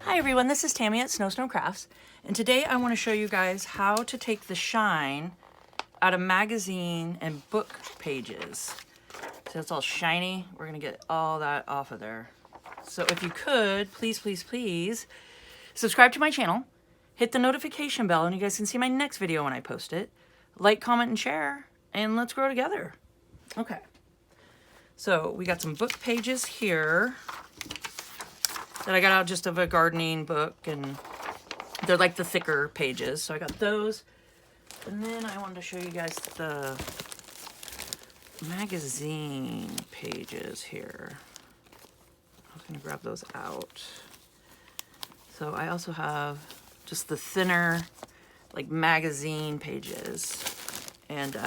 Hi everyone, this is Tammy at Snow Crafts, and today I want to show you guys how to take the shine out of magazine and book pages. So it's all shiny. We're going to get all that off of there. So if you could, please, please, please subscribe to my channel, hit the notification bell, and you guys can see my next video when I post it. Like, comment, and share, and let's grow together. Okay. So we got some book pages here that I got out just of a gardening book, and they're like the thicker pages. So I got those. And then I wanted to show you guys the magazine pages here. I was gonna grab those out. So I also have just the thinner, like magazine pages. And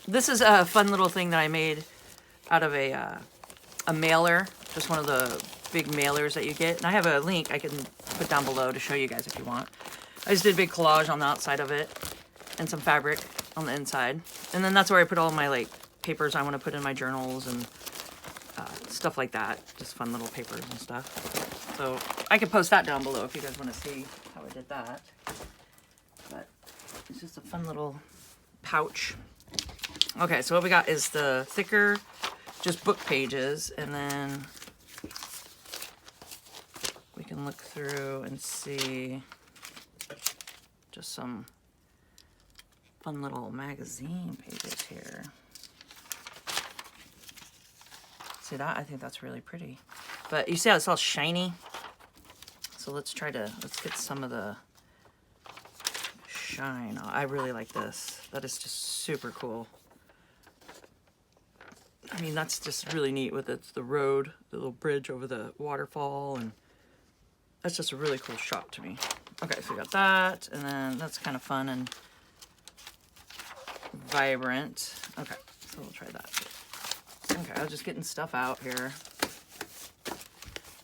this is a fun little thing that I made out of a mailer, just one of the big mailers that you get. And I have a link I can put down below to show you guys if you want. I just did a big collage on the outside of it and some fabric on the inside. And then that's where I put all my like papers I want to put in my journals and stuff like that. Just fun little papers and stuff. So I can post that down below if you guys want to see how I did that. But it's just a fun little pouch. Okay, so what we got is the thicker, just book pages, and then we can look through and see just some fun little magazine pages here. See that? I think that's really pretty. But you see how it's all shiny? So let's get some of the shine. I really like this. That is just super cool. I mean, that's just really neat with the road, the little bridge over the waterfall, and that's just a really cool shot to me. Okay, so we got that, and then that's kind of fun and vibrant. Okay, so we'll try that. Okay, I was just getting stuff out here.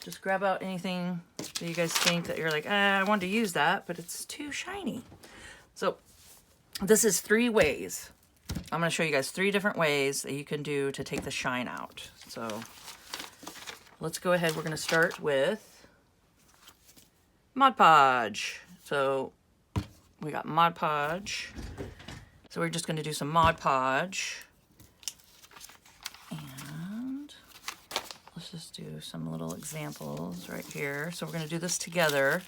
Just grab out anything that you guys think that you're like, I wanted to use that, but it's too shiny. So this is 3 ways. I'm going to show you guys 3 different ways that you can do to take the shine out. So let's go ahead. We're going to start with Mod Podge. So we got Mod Podge. So we're just going to do some Mod Podge. And let's just do some little examples right here. So we're going to do this together.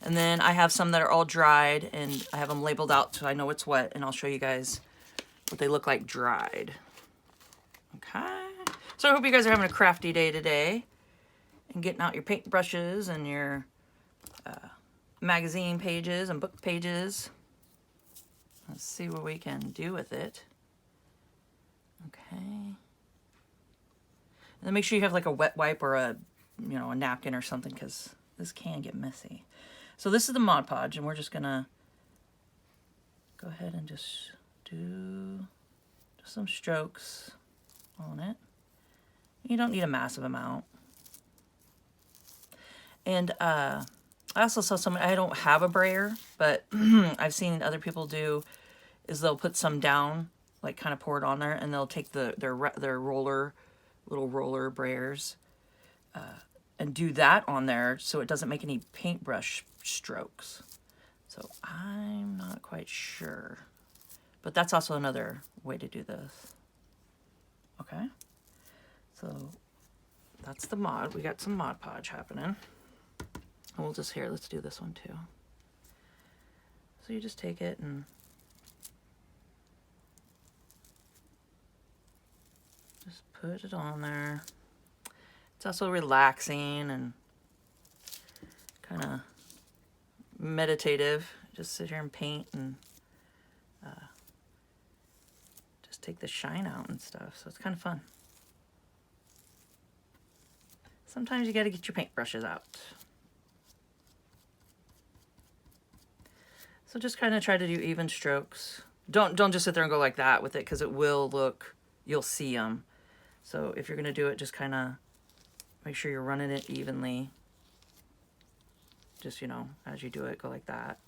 And then I have some that are all dried, and I have them labeled out so I know it's wet, and I'll show you guys what they look like dried. Okay. So I hope you guys are having a crafty day today and getting out your paint brushes and your magazine pages and book pages. Let's see what we can do with it. Okay. And then make sure you have like a wet wipe or a napkin or something, because this can get messy. So this is the Mod Podge, and we're just gonna go ahead and just do some strokes on it. You don't need a massive amount. And I also saw someone, I don't have a brayer, but I've seen other people do, is they'll put some down, like kind of pour it on there, and they'll take their roller, little roller brayers, and do that on there so it doesn't make any paintbrush strokes. So I'm not quite sure. But that's also another way to do this. Okay. So that's the mod. We got some Mod Podge happening. And we'll just, let's do this one too. So you just take it and just put it on there. It's also relaxing and kind of meditative. Just sit here and paint and just take the shine out and stuff. So it's kind of fun. Sometimes you got to get your paintbrushes out. So just kind of try to do even strokes. Don't just sit there and go like that with it, because it will look, you'll see them. So if you're going to do it, just kind of make sure you're running it evenly. Just, as you do it, go like that.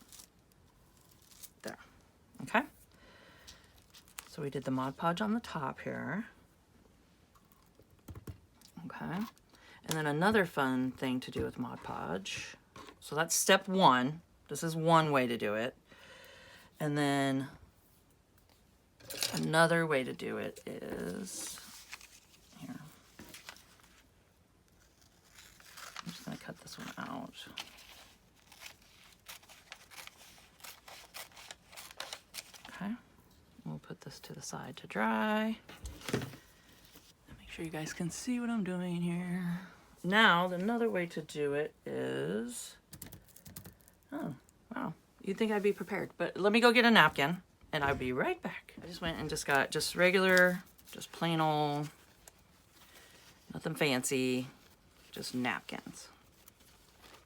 There. Okay. So we did the Mod Podge on the top here. Okay. And then another fun thing to do with Mod Podge So that's step one. This is one way to do it. And then another way to do it is here. I'm just going to cut this one out. Okay. We'll put this to the side to dry. Make sure you guys can see what I'm doing here. Now, another way to do it is, oh, wow. You'd think I'd be prepared, but let me go get a napkin and I'll be right back. I just went and just got just regular, just plain old, nothing fancy, just napkins.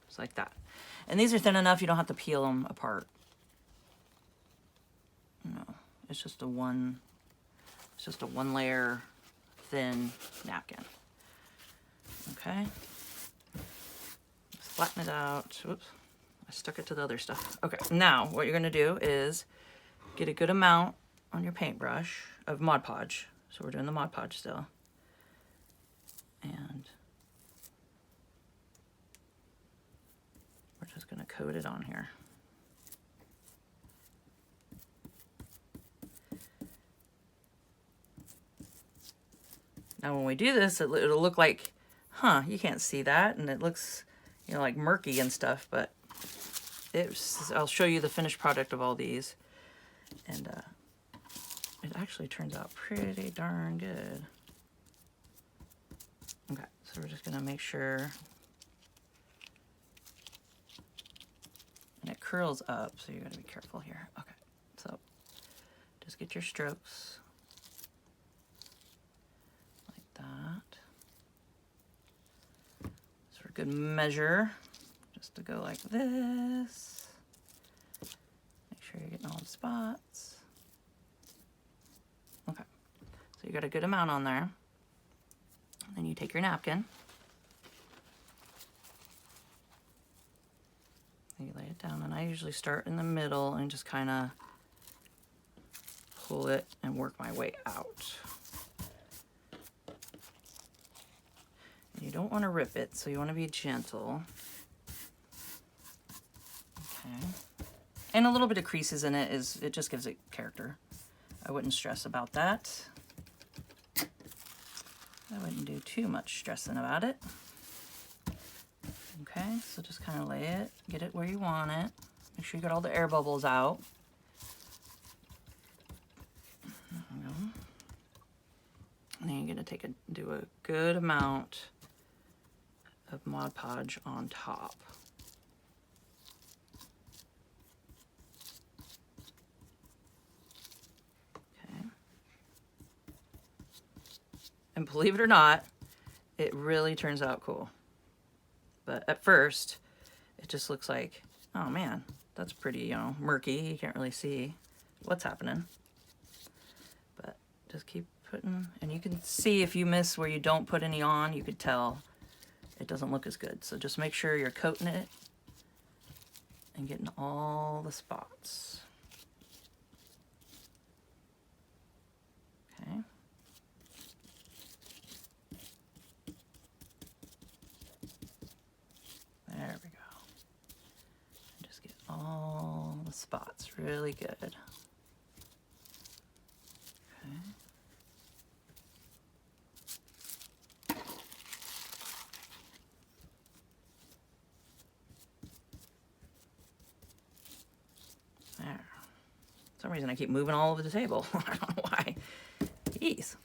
Just like that. And these are thin enough you don't have to peel them apart. No, it's just a one layer thin napkin. Okay. Just flatten it out. Oops. I stuck it to the other stuff. Okay, now what you're gonna do is get a good amount on your paintbrush of Mod Podge. So we're doing the Mod Podge still. And we're just gonna coat it on here. Now when we do this, it'll look like, huh, you can't see that, and it looks, you know, like murky and stuff, but I'll show you the finished product of all these, and it actually turns out pretty darn good. Okay, so we're just gonna make sure, and it curls up, so you gotta be careful here. Okay, so just get your strokes like that. So for good measure, just to go like this. Make sure you're getting all the spots. Okay, so you got a good amount on there. Then you take your napkin. And you lay it down, and I usually start in the middle and just kind of pull it and work my way out. And you don't want to rip it, so you want to be gentle. Okay. And a little bit of creases in it it just gives it character. I wouldn't stress about that. I wouldn't do too much stressing about it. Okay, so just kind of lay it, get it where you want it. Make sure you get all the air bubbles out. There we go. And then you're gonna do a good amount of Mod Podge on top. Okay. And believe it or not, it really turns out cool. But at first, it just looks like, oh man, that's pretty, you know, murky. You can't really see what's happening. But just keep putting, and you can see if you miss where you don't put any on, you could tell it doesn't look as good. So just make sure you're coating it and getting all the spots. Okay. There we go. Just get all the spots really good. Okay. There. For some reason I keep moving all over the table. I don't know why. Jeez.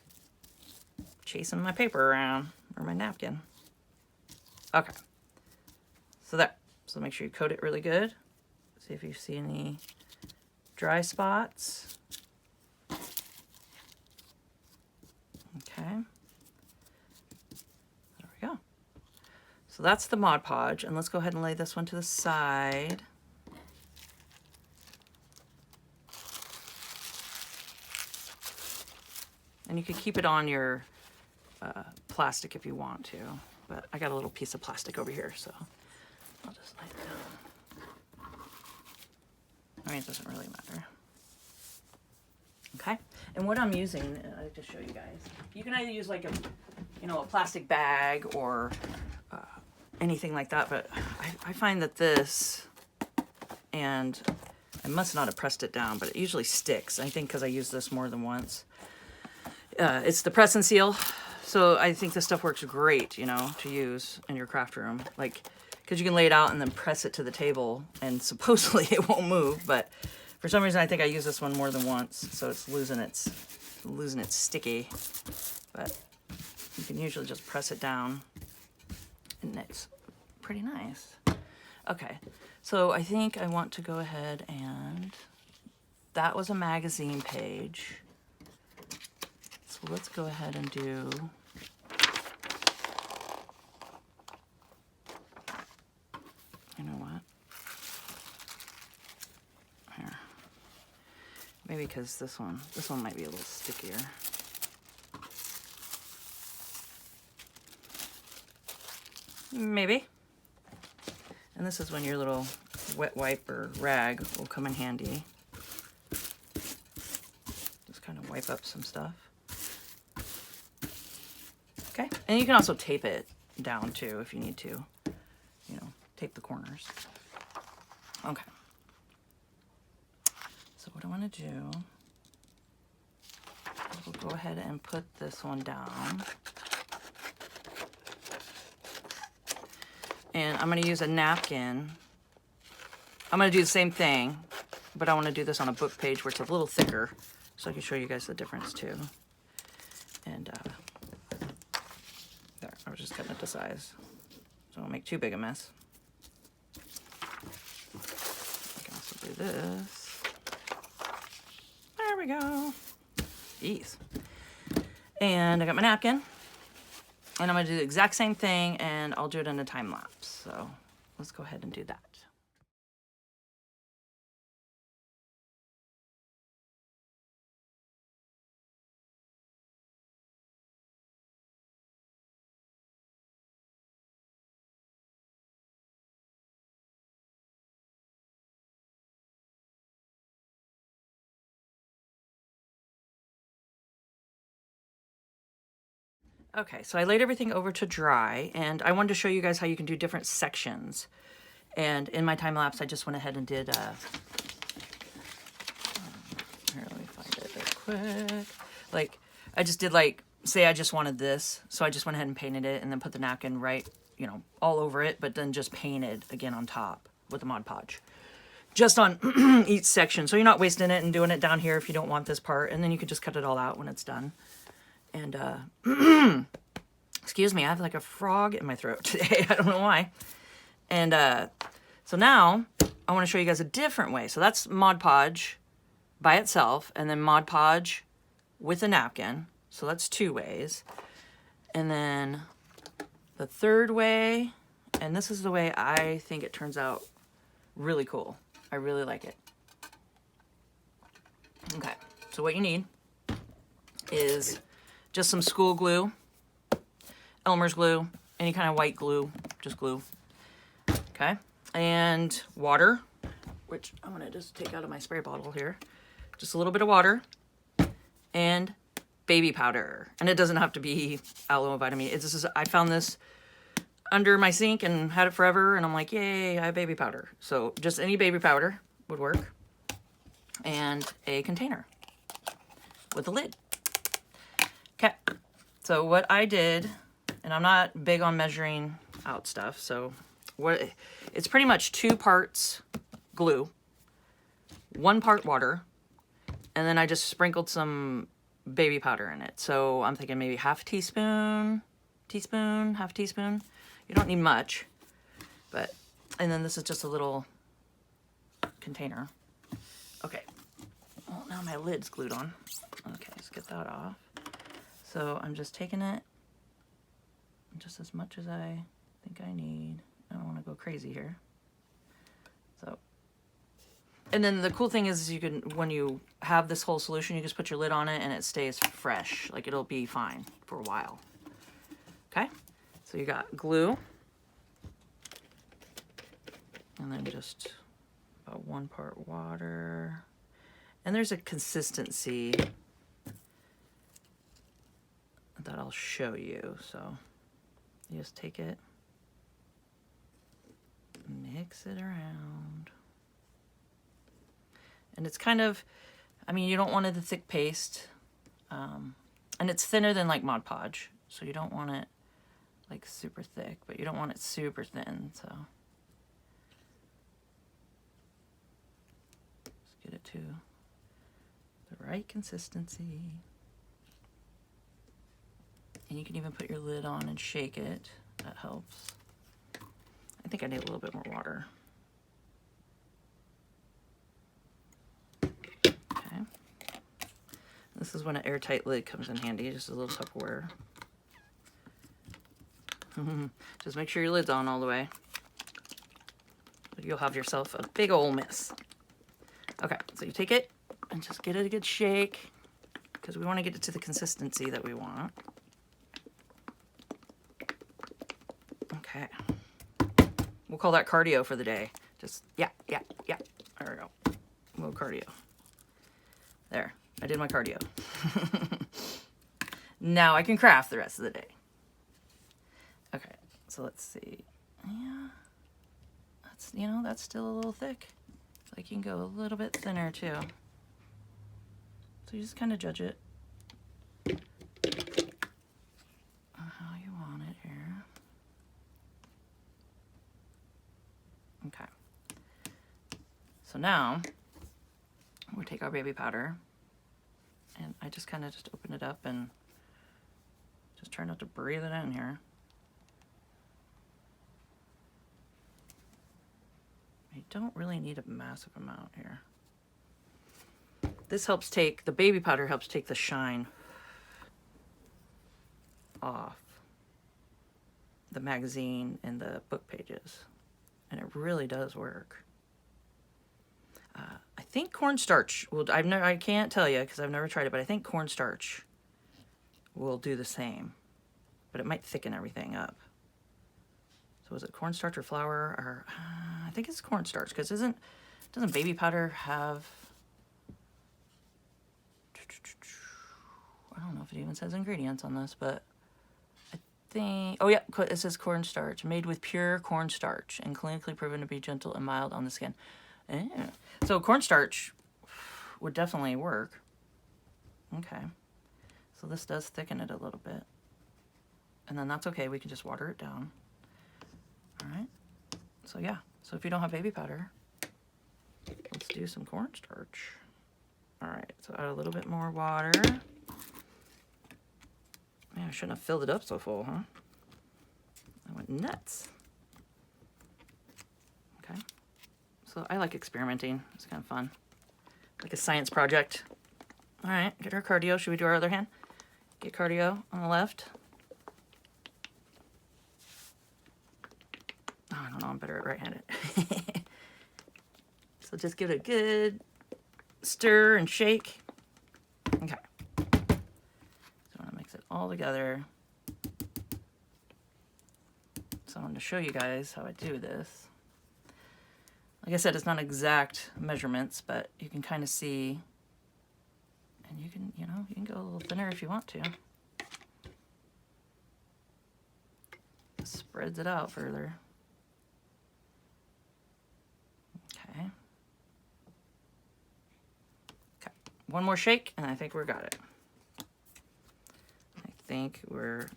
Chasing my paper around, or my napkin. Okay. So there. So make sure you coat it really good. See if you see any dry spots. Okay. There we go. So that's the Mod Podge, and let's go ahead and lay this one to the side. And you could keep it on your plastic if you want to, but I got a little piece of plastic over here, so I'll just lay it down. I mean, it doesn't really matter. Okay, and what I'm using, I'll just show you guys. You can either use like a, you know, a plastic bag or anything like that, but I find that this, and I must not have pressed it down, but it usually sticks. I think because I use this more than once. It's the press and seal. So I think this stuff works great, you know, to use in your craft room. Like, because you can lay it out and then press it to the table, and supposedly it won't move. But for some reason, I think I use this one more than once, so it's losing its sticky. But you can usually just press it down, and it's pretty nice. Okay, so I think I want to go ahead and, that was a magazine page. So let's go ahead and do, you know what? Here. Maybe because this one might be a little stickier. Maybe. And this is when your little wet wipe or rag will come in handy. Just kind of wipe up some stuff. Okay, and you can also tape it down too if you need to, you know, tape the corners. Okay. So what I want to do is we'll go ahead and put this one down. And I'm going to use a napkin. I'm going to do the same thing, but I want to do this on a book page where it's a little thicker, so I can show you guys the difference too. And there, I was just cutting it to size, so I don't make too big a mess. I can also do this. There we go. Jeez. And I got my napkin. And I'm going to do the exact same thing, and I'll do it in a time lapse. So let's go ahead and do that. Okay, so I laid everything over to dry, and I wanted to show you guys how you can do different sections. And in my time lapse, I just went ahead and did, here, let me find it real quick. Like, I just did, like, say I just wanted this, so I just went ahead and painted it, and then put the napkin right, you know, all over it, but then just painted again on top with the Mod Podge. Just on each section, so you're not wasting it and doing it down here if you don't want this part, and then you can just cut it all out when it's done. And, excuse me, I have like a frog in my throat today. I don't know why. And so now I want to show you guys a different way. So that's Mod Podge by itself, and then Mod Podge with a napkin. So that's 2 ways. And then the third way, and this is the way I think it turns out really cool. I really like it. Okay, so what you need is just some school glue, Elmer's glue, any kind of white glue, just glue. Okay, and water, which I'm gonna just take out of my spray bottle here. Just a little bit of water, and baby powder. And it doesn't have to be aloe vitamin. I found this under my sink and had it forever, and I'm like, yay, I have baby powder. So just any baby powder would work. And a container with a lid. Okay, so what I did, and I'm not big on measuring out stuff, so it's pretty much 2 parts glue, 1 part water, and then I just sprinkled some baby powder in it. So I'm thinking maybe half teaspoon, half teaspoon. You don't need much, but, and then this is just a little container. Okay, well, now my lid's glued on. Okay, let's get that off. So I'm just taking it just as much as I think I need. I don't want to go crazy here. So, and then the cool thing is you can, when you have this whole solution, you just put your lid on it and it stays fresh. Like, it'll be fine for a while. Okay, so you got glue, and then just about 1 part water. And there's a consistency that I'll show you. So you just take it mix it around. And it's kind of, I mean, you don't want it a thick paste. And it's thinner than like Mod Podge. So you don't want it like super thick, but you don't want it super thin. So just get it to the right consistency. And you can even put your lid on and shake it. That helps. I think I need a little bit more water. Okay. This is when an airtight lid comes in handy, just a little Tupperware. Just make sure your lid's on all the way. You'll have yourself a big ol' mess. Okay, so you take it and just get it a good shake because we want to get it to the consistency that we want. Okay. We'll call that cardio for the day. Just, yeah. There we go. A little cardio. There, I did my cardio. Now I can craft the rest of the day. Okay, so let's see. Yeah, that's, you know, that's still a little thick. Like you can go a little bit thinner too. So you just kind of judge it how you want it here. Okay. So now we'll take our baby powder, and I just kind of just open it up and just try not to breathe it in here. You don't really need a massive amount here. This helps take, the baby powder helps take the shine off the magazine and the book pages. And it really does work. I think cornstarch will, I can't tell you because I've never tried it, but I think cornstarch will do the same. But it might thicken everything up. So is it cornstarch or flour? Or I think it's cornstarch because doesn't baby powder have, I don't know if it even says ingredients on this, but I think, oh yeah, it says cornstarch, made with pure cornstarch and clinically proven to be gentle and mild on the skin. Yeah. So cornstarch would definitely work. Okay. So this does thicken it a little bit. And then that's okay, we can just water it down. All right. So yeah, so if you don't have baby powder, let's do some cornstarch. All right, so add a little bit more water. Man, I shouldn't have filled it up so full, huh? I went nuts. Okay. So I like experimenting. It's kind of fun. Like a science project. All right, get our cardio. Should we do our other hand? Get cardio on the left. Oh, I don't know, I'm better at right-handed. So just give it a good stir and shake. Okay. So I want to mix it all together. So I wanted to show you guys how I do this. Like I said, it's not exact measurements, but you can kind of see, and you can, you know, you can go a little thinner if you want to. It spreads it out further. Okay. Okay. One more shake, and I think we're got it. I think we're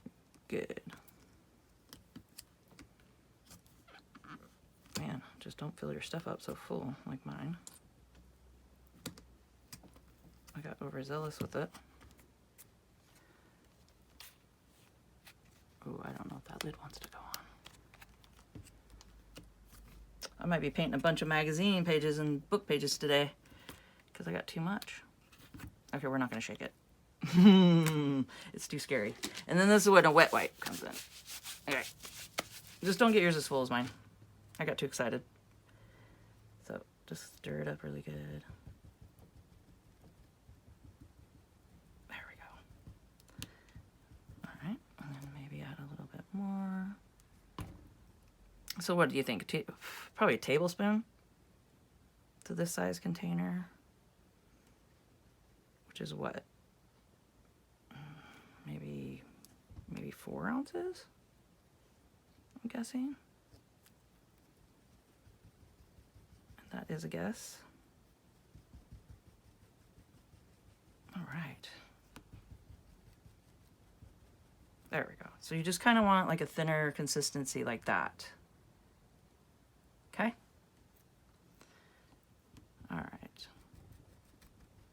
good. Man, just don't fill your stuff up so full like mine. I got overzealous with it. Oh, I don't know if that lid wants to go on. I might be painting a bunch of magazine pages and book pages today because I got too much. Okay, we're not going to shake it. It's too scary. And then this is when a wet wipe comes in. Okay. Just don't get yours as full as mine. I got too excited. So just stir it up really good. There we go. All right, and then maybe add a little bit more. So what do you think? Probably a tablespoon to this size container, which is what? Maybe 4 ounces, I'm guessing. That is a guess. All right. There we go. So you just kind of want like a thinner consistency like that. Okay? All right.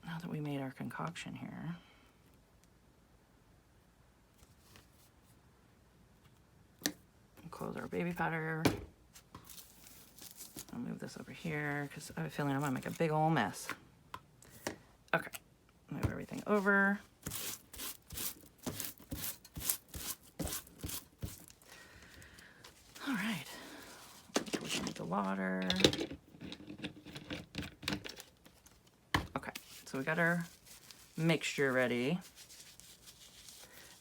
Now that we made our concoction here, close our baby powder. I'll move this over here because I have a feeling I'm gonna make a big old mess. Okay, move everything over. All right, we can make the water. Okay, so we got our mixture ready.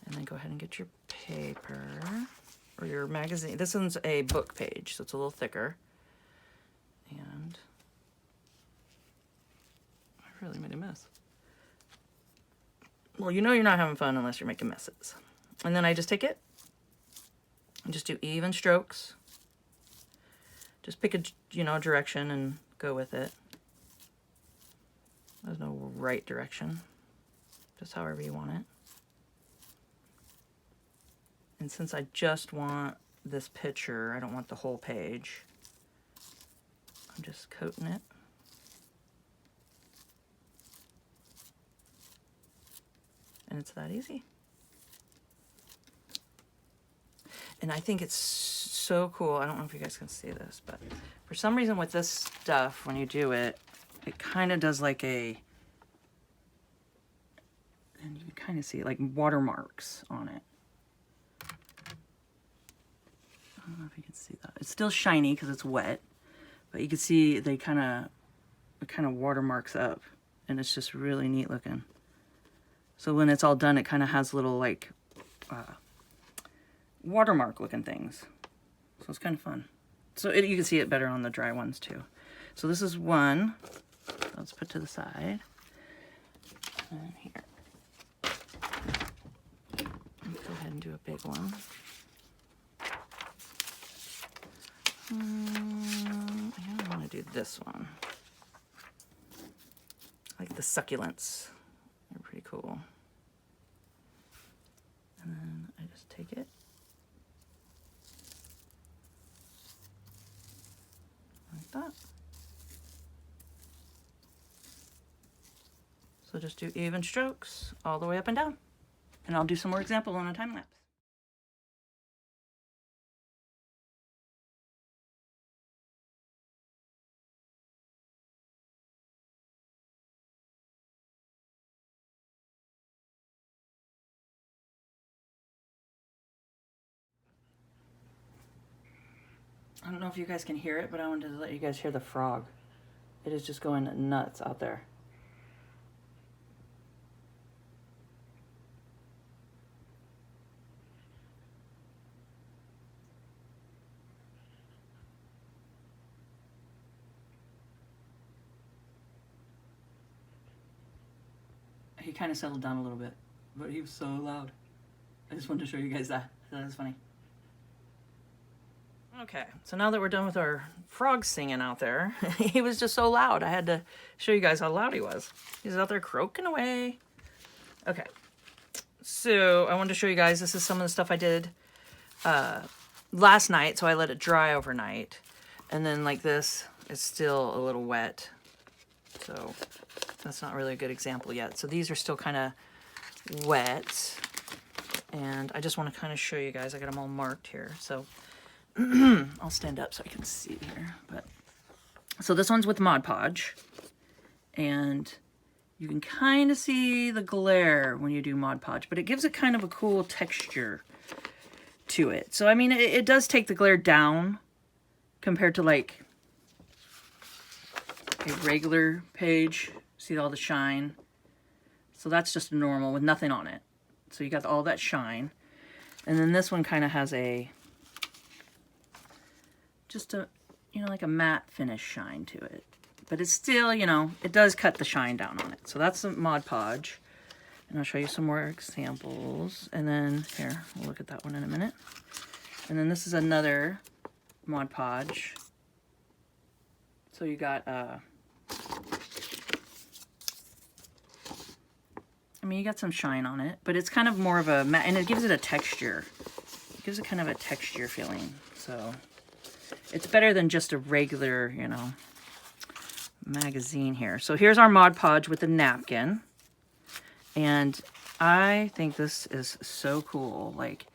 And then go ahead and get your paper or your magazine. This one's a book page, so it's a little thicker. And I really made a mess. Well, you know you're not having fun unless you're making messes. And then I just take it and just do even strokes. Just pick a, direction and go with it. There's no right direction. Just however you want it. And since I just want this picture, I don't want the whole page, I'm just coating it. And it's that easy. And I think it's so cool. I don't know if you guys can see this, but for some reason with this stuff, when you do it, it kind of does like and you can kind of see like watermarks on it. I don't know if you can see that. It's still shiny because it's wet, but you can see it kind of watermarks up, and it's just really neat looking. So when it's all done, it kind of has little like watermark looking things. So it's kind of fun. So you can see it better on the dry ones too. So this is one. Let's put to the side. And here. Let's go ahead and do a big one. I want to do this one. I like the succulents. They're pretty cool. And then I just take it. Like that. So just do even strokes all the way up and down. And I'll do some more examples on a time lapse. I don't know if you guys can hear it, but I wanted to let you guys hear the frog. It is just going nuts out there. He kind of settled down a little bit, but he was so loud. I just wanted to show you guys that. That was funny. Okay, so now that we're done with our frog singing out there, he was just so loud. I had to show you guys how loud he was. He's out there croaking away. Okay, so I wanted to show you guys, this is some of the stuff I did last night, so I let it dry overnight. And then like this, it's still a little wet. So that's not really a good example yet. So these are still kind of wet. And I just want to kind of show you guys, I got them all marked here. So I'll stand up so I can see here. But so this one's with Mod Podge, and you can kind of see the glare when you do Mod Podge, but it gives it kind of a cool texture to it. So I mean, it does take the glare down compared to like a regular page. See all the shine? So that's just normal with nothing on it. So you got all that shine, and then this one kind of has just a, like a matte finish shine to it. But it's still, it does cut the shine down on it. So that's the Mod Podge. And I'll show you some more examples. And then, here, we'll look at that one in a minute. And then this is another Mod Podge. So you got, I mean, you got some shine on it, but it's kind of more of a matte, and it gives it a texture. It gives it kind of a texture feeling. So it's better than just a regular, you know, magazine here. So here's our Mod Podge with the napkin. And I think this is so cool. Like,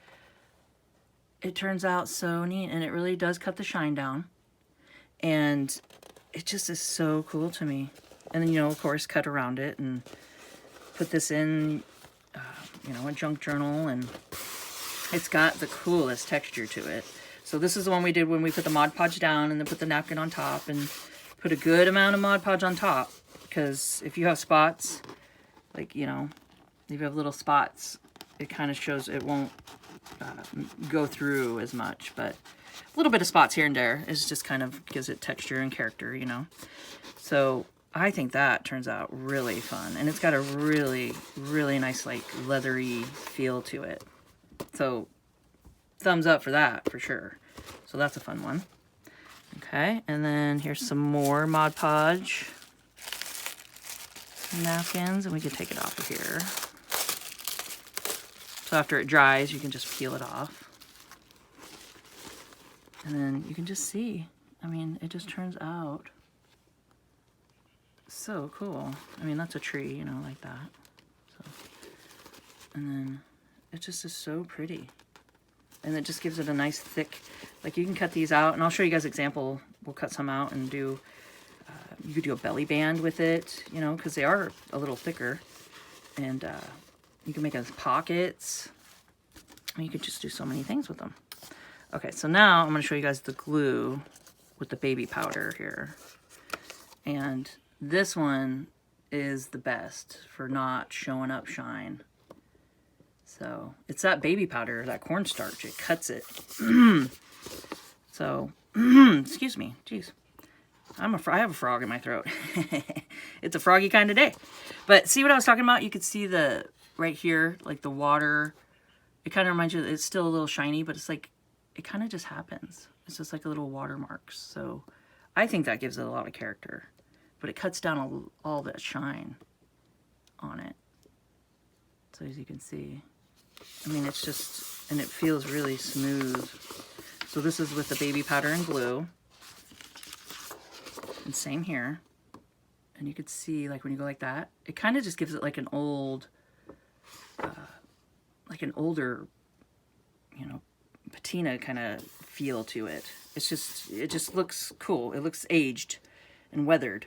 it turns out so neat, and it really does cut the shine down. And it just is so cool to me. And then, you know, of course, cut around it and put this in, you know, a junk journal, and it's got the coolest texture to it. So this is the one we did when we put the Mod Podge down and then put the napkin on top, and put a good amount of Mod Podge on top, because if you have spots, like, you know, if you have little spots, it kind of shows, it won't go through as much, but a little bit of spots here and there is just kind of gives it texture and character, you know. So I think that turns out really fun, and it's got a really, really nice, like, leathery feel to it. So thumbs up for that, for sure. So that's a fun one. Okay, and then here's some more Mod Podge napkins, and we can take it off of here. So after it dries, you can just peel it off. And then you can just see, I mean, it just turns out so cool. I mean, that's a tree, you know, like that. So, and then it just is so pretty. And it just gives it a nice thick, like, you can cut these out, and I'll show you guys an example. We'll cut some out and do, you could do a belly band with it, you know, because they are a little thicker. And you can make as pockets. And you could just do so many things with them. Okay, so now I'm going to show you guys the glue with the baby powder here. And this one is the best for not showing up shine. So it's that baby powder, that cornstarch, it cuts it. So, excuse me, jeez. I have a frog in my throat. It's a froggy kind of day. But see what I was talking about? You could see the, right here, like the water. It kind of reminds you, it's still a little shiny, but it's like, it kind of just happens. It's just like a little watermarks. So I think that gives it a lot of character. But it cuts down all that shine on it. So as you can see, I mean, it's just, and it feels really smooth. So this is with the baby powder and glue. And same here. And you could see, like, when you go like that, it kind of just gives it like an old, like an older, you know, patina kind of feel to it. It's just, it just looks cool. It looks aged and weathered.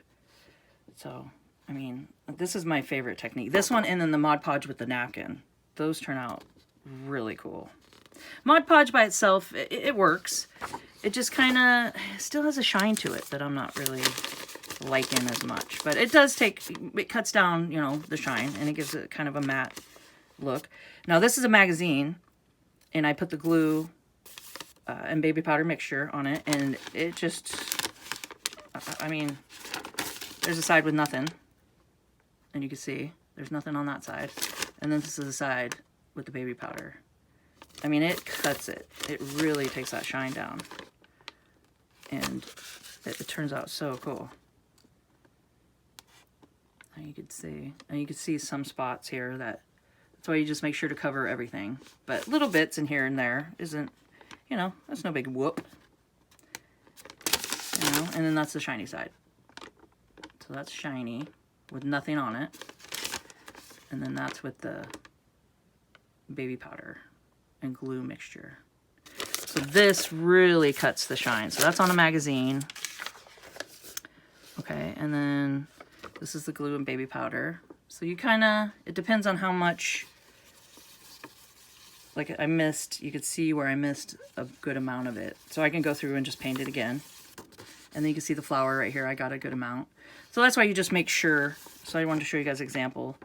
So, I mean, this is my favorite technique. This one, and then the Mod Podge with the napkin. Those turn out really cool. Mod Podge by itself, it works. It just kind of still has a shine to it that I'm not really liking as much. But it does take, it cuts down, you know, the shine, and it gives it kind of a matte look. Now, this is a magazine, and I put the glue and baby powder mixture on it, and it just, I mean, there's a side with nothing, and you can see there's nothing on that side. And then this is the side with the baby powder. I mean, it cuts it. It really takes that shine down. And it turns out so cool. And you can see some spots here that's why you just make sure to cover everything. But little bits in here and there isn't, you know, that's no big whoop. You know, and then that's the shiny side. So that's shiny with nothing on it. And then that's with the baby powder and glue mixture. So this really cuts the shine. So that's on a magazine. Okay, and then this is the glue and baby powder. So you kind of, it depends on how much, like I missed, you could see where I missed a good amount of it. So I can go through and just paint it again. And then you can see the flower right here. I got a good amount. So that's why you just make sure. So I wanted to show you guys an example.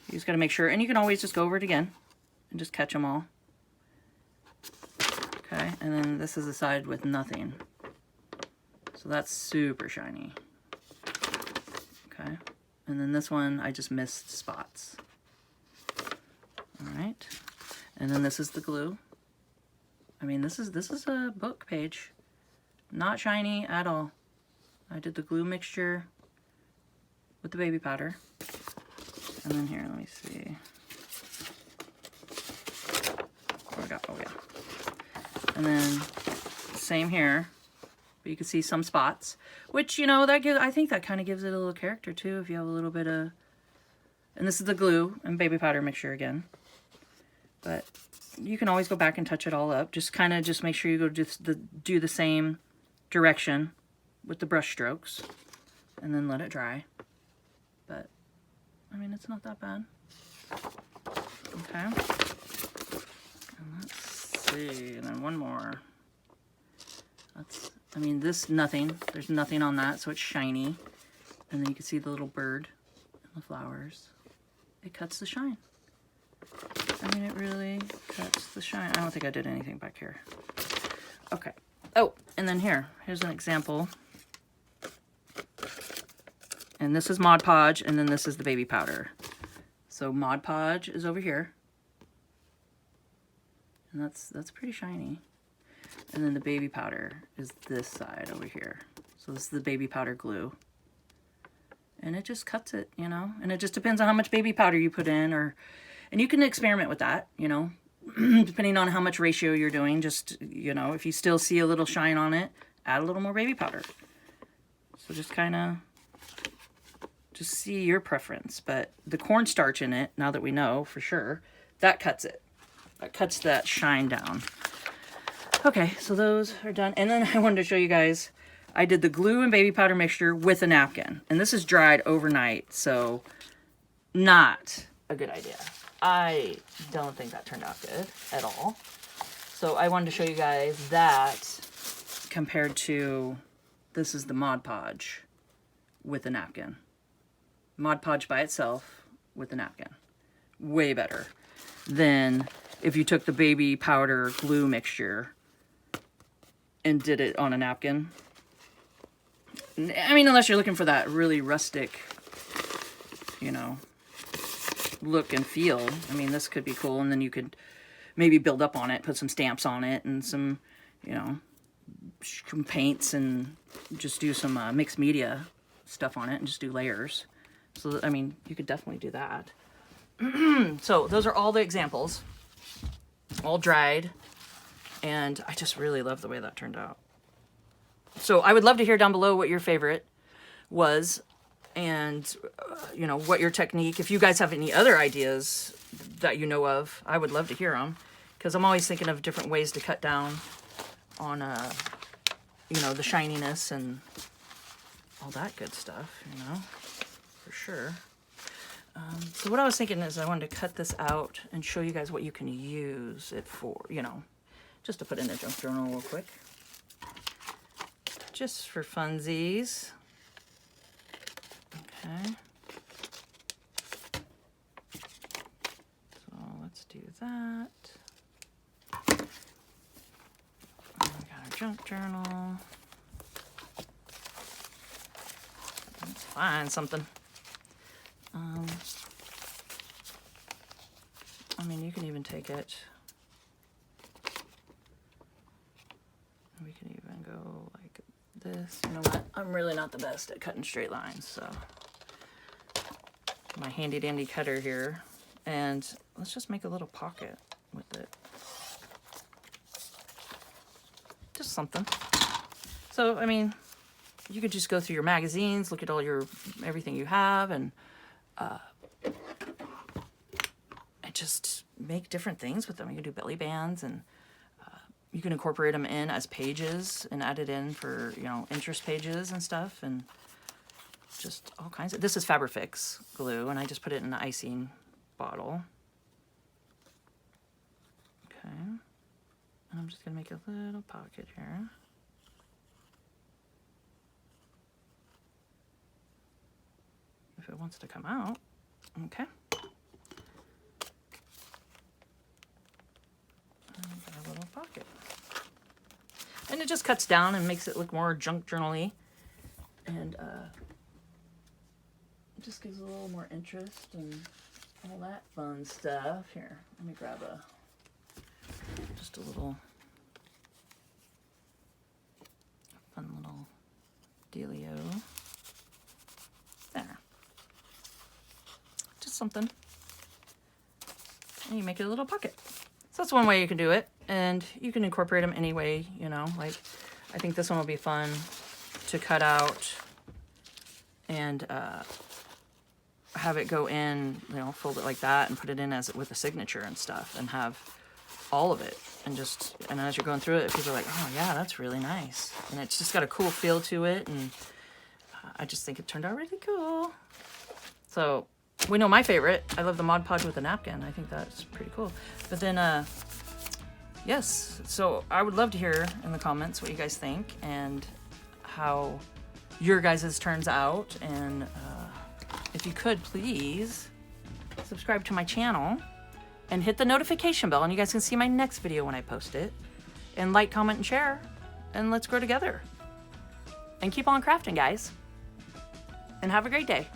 You just got to make sure. And you can always just go over it again and just catch them all. Okay, and then this is the side with nothing. So that's super shiny. Okay, and then this one, I just missed spots. All right, and then this is the glue. I mean, this is a book page. Not shiny at all. I did the glue mixture with the baby powder. And then here, let me see. What I got? Oh yeah. And then same here, but you can see some spots, which, you know, that gives, I think that kind of gives it a little character too, if you have a little bit of, and this is the glue and baby powder mixture again. But you can always go back and touch it all up. Just kind of just make sure you go do the same direction with the brush strokes and then let it dry. But I mean, it's not that bad. Okay. And let's see, and then one more. I mean, this, nothing. There's nothing on that, so it's shiny. And then you can see the little bird and the flowers. It cuts the shine. I mean, it really cuts the shine. I don't think I did anything back here. Okay. Oh, and then here's an example. And this is Mod Podge, and then this is the baby powder. So Mod Podge is over here. And that's pretty shiny. And then the baby powder is this side over here. So this is the baby powder glue. And it just cuts it, you know? And it just depends on how much baby powder you put in, and you can experiment with that, you know, depending on how much ratio you're doing. Just, you know, if you still see a little shine on it, add a little more baby powder. So just kind of, just see your preference. But the cornstarch in it, now that we know for sure, that cuts it. That cuts that shine down. Okay, so those are done. And then I wanted to show you guys, I did the glue and baby powder mixture with a napkin. And this is dried overnight, so not a good idea. I don't think that turned out good at all. So I wanted to show you guys that compared to, this is the Mod Podge with a napkin. Mod Podge by itself with a napkin. Way better than if you took the baby powder glue mixture and did it on a napkin. I mean, unless you're looking for that really rustic, you know, look and feel. I mean, this could be cool, and then you could maybe build up on it, put some stamps on it, and some, you know, some paints, and just do some mixed media stuff on it, and just do layers. So, I mean, you could definitely do that. So, those are all the examples, all dried, and I just really love the way that turned out. So, I would love to hear down below what your favorite was, and you know, what your technique, if you guys have any other ideas that you know of, I would love to hear them, because I'm always thinking of different ways to cut down on you know, the shininess and all that good stuff, you know, for sure. So what I was thinking is I wanted to cut this out and show you guys what you can use it for, you know, just to put in a junk journal real quick, just for funsies. Okay, so let's do that. We got our junk journal. Let's find something. I mean, you can even take it. We can even go like this. You know what? I'm really not the best at cutting straight lines, so my handy dandy cutter here, and let's just make a little pocket with it. Just something. So, I mean, you could just go through your magazines, look at all your, everything you have, and just make different things with them. You can do belly bands, and you can incorporate them in as pages and add it in for, you know, interest pages and stuff, and just all kinds of, this is Fabrifix glue, and I just put it in an icing bottle. Okay, and I'm just gonna make a little pocket here. If it wants to come out, okay. And got a little pocket. And it just cuts down and makes it look more junk journal-y. And it just gives a little more interest and all that fun stuff. Here, let me grab just a little fun little dealio. something. And you make it a little pocket. So that's one way you can do it. And you can incorporate them any way, you know, like I think this one will be fun to cut out and have it go in, you know, fold it like that and put it in as with a signature and stuff and have all of it. And as you're going through it, people are like, oh yeah, that's really nice. And it's just got a cool feel to it. And I just think it turned out really cool. So we know my favorite. I love the Mod Podge with a napkin. I think that's pretty cool. But then, yes, so I would love to hear in the comments what you guys think and how your guys' turns out. And if you could, please subscribe to my channel and hit the notification bell, and you guys can see my next video when I post it. And like, comment, and share. And let's grow together. And keep on crafting, guys. And have a great day.